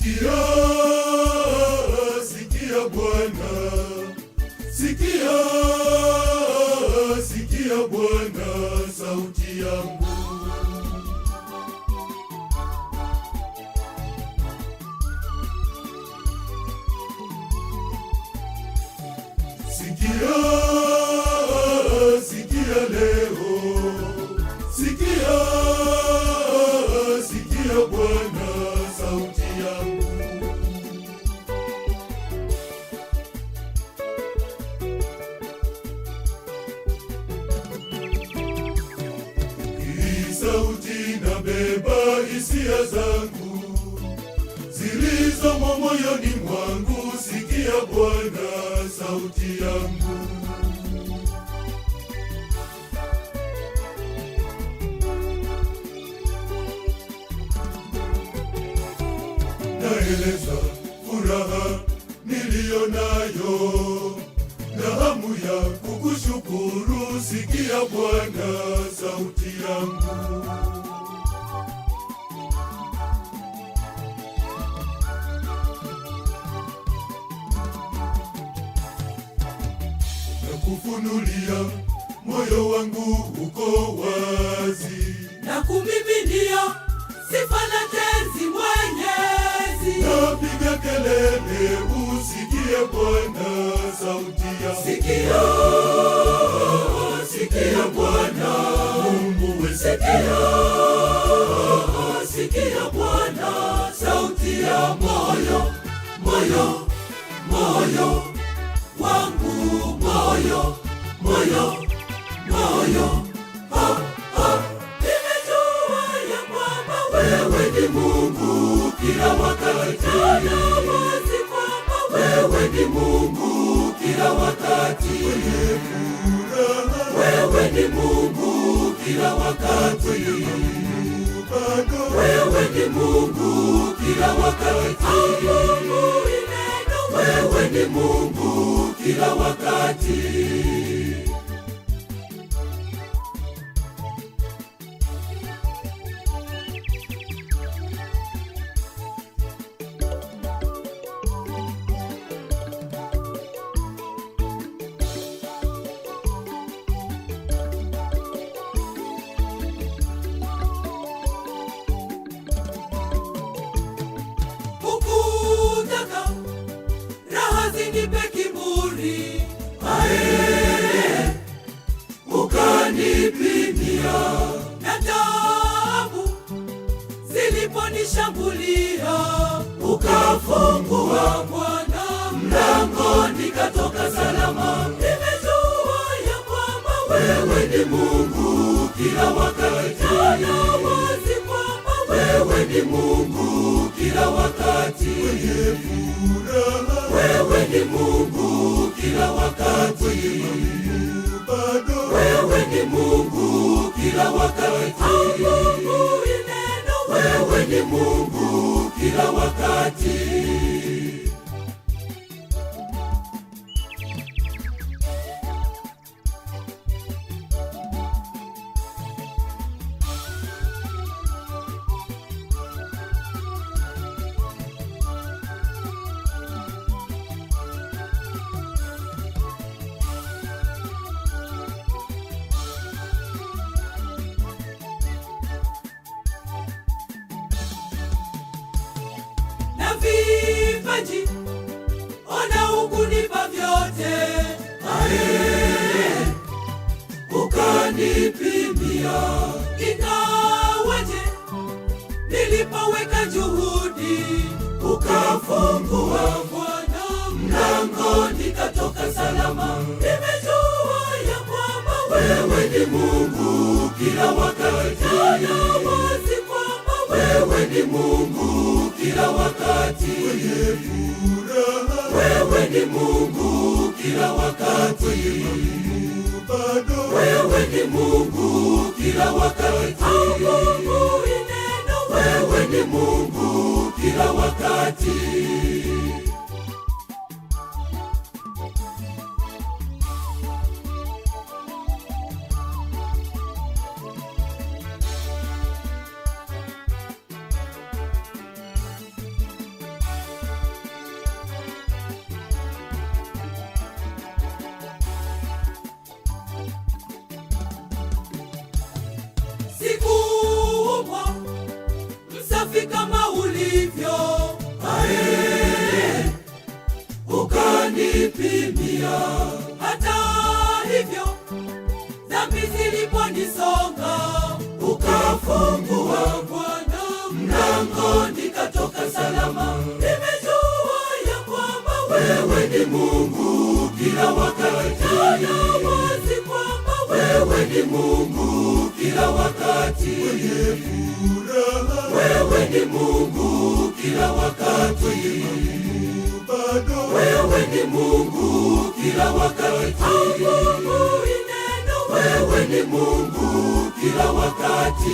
Sikia, sikia Bwana, sikia, sikia Bwana sauti yangu. Sikia, sikia leo, sikia, sikia Bwana sauti yangu. Hii sauti inabeba hisia zangu zilizomo moyoni mwangu. Sikia Bwana sauti yangu. Naeleza furaha niliyo nayo na hamu ya kukushukuru. Sikia Bwana sauti yangu. Nakufunulia moyo wangu uko wazi, na kumiminia sifa na tenzi Mwenyezi. napiga kelele usikie Bwana sauti yangu. Sikia, sikia Bwana Mungu wetu. Sikia, sikia Bwana sauti ya moyo, moyo, moyo wangu, moyo, moyo, moyo. Nimejua ya kwamba wewe ni Mungu kila wakati, na wazi kwamba wewe ni Mungu kila wakati. Wewe ni Mungu kila wakati. Wewe ni Mungu kila wakati. Wewe ni Mungu kila wakati. Hukutaka raha zinipe kiburi, ukanipimia na taabu ziliponishambulia, ukafungua Bwana mlango nikatoka salama. Nimejua ya kwamba wewe ni Mungu kila wakati, na wazi kwamba wewe ni Mungu kila wakati. Wewe ni Mungu kila wakati. Wewe ni Mungu kila wakati. Wewe ni Mungu kila wakati. Na vipaji ona ukunipa vyote, ukanipimia. Ingawaje nilipoweka juhudi, ukafungua Bwana mlango nikatoka salama. Nimejua ya kwamba wewe ni Mungu kila wakati, na wazi kwamba wewe ni Mungu kila wakati. Wewe ni Mungu kila wakati. Wewe ni Mungu kila wakati. Wewe ni Mungu kila wakati. Hata hivyo dhambi ziliponisonga, ukafungua Bwana mlango, nikatoka salama. Nimejua ya kwamba wewe ni Mungu kila wakati, na wazi kwamba wewe ni Mungu kila wakati. Wewe ni Mungu kila wakati, wewe ni Mungu kila wakati. Asubuhi neno, wewe ni Mungu kila wakati.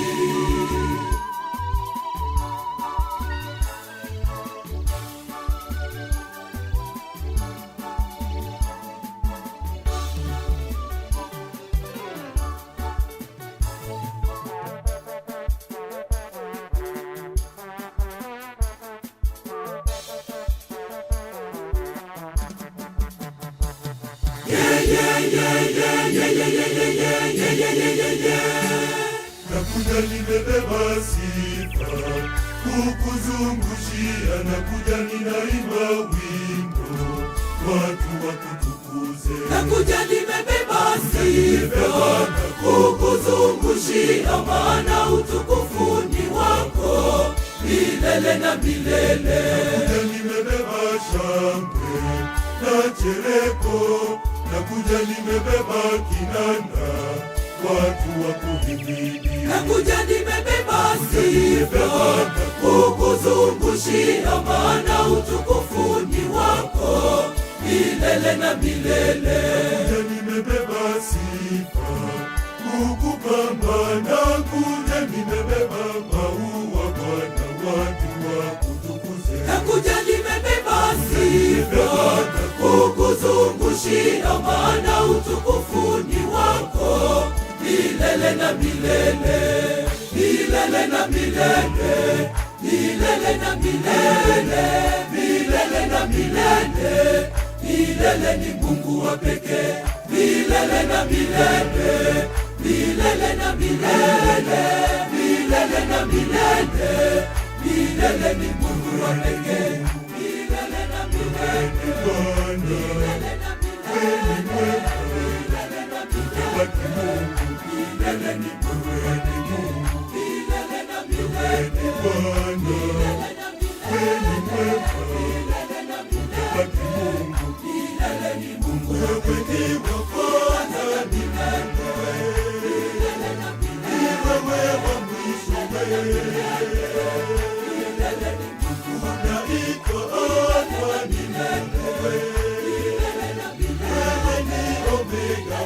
Nakuja nimebeba sifa kukuzungushia, nakuja ninaimba wimbo watu wakutukuze. Nakuja nimebeba sifa kukuzungushia, maana utukufu ni wako milele na milele. Nakuja nimebeba shangwe na chereko, nakuja nimebeba kinanda watu wakuhimidi. Nakuja nimebeba sifa kukuzungushia, maana utukufu ni wako milele na milele. Nakuja nimebeba sifa kukupamba, nakuja nimebeba maua Bwana watu wakutukuze. Nakuja nimebeba sifa kukuzungushia, maana utukufu ni wako milele na milele, milele na milele, milele na milele, milele na milele. Milele ni Mungu wa pekee, milele na milele, milele na milele, milele na milele. Milele ni Mungu wa pekee, milele na milele, milele na milele, milele na milele. Milele ni Mungu, milele na milele, milele na milele, milele na milele. Milele ni Mungu, wewe ni wa kwanza na milele, milele na milele, wewe wa mwisho, milele ni Mungu, unaitwa Alfa na milele na milele, wewe ni Omega,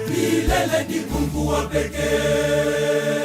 milele ni Mungu wa pekee.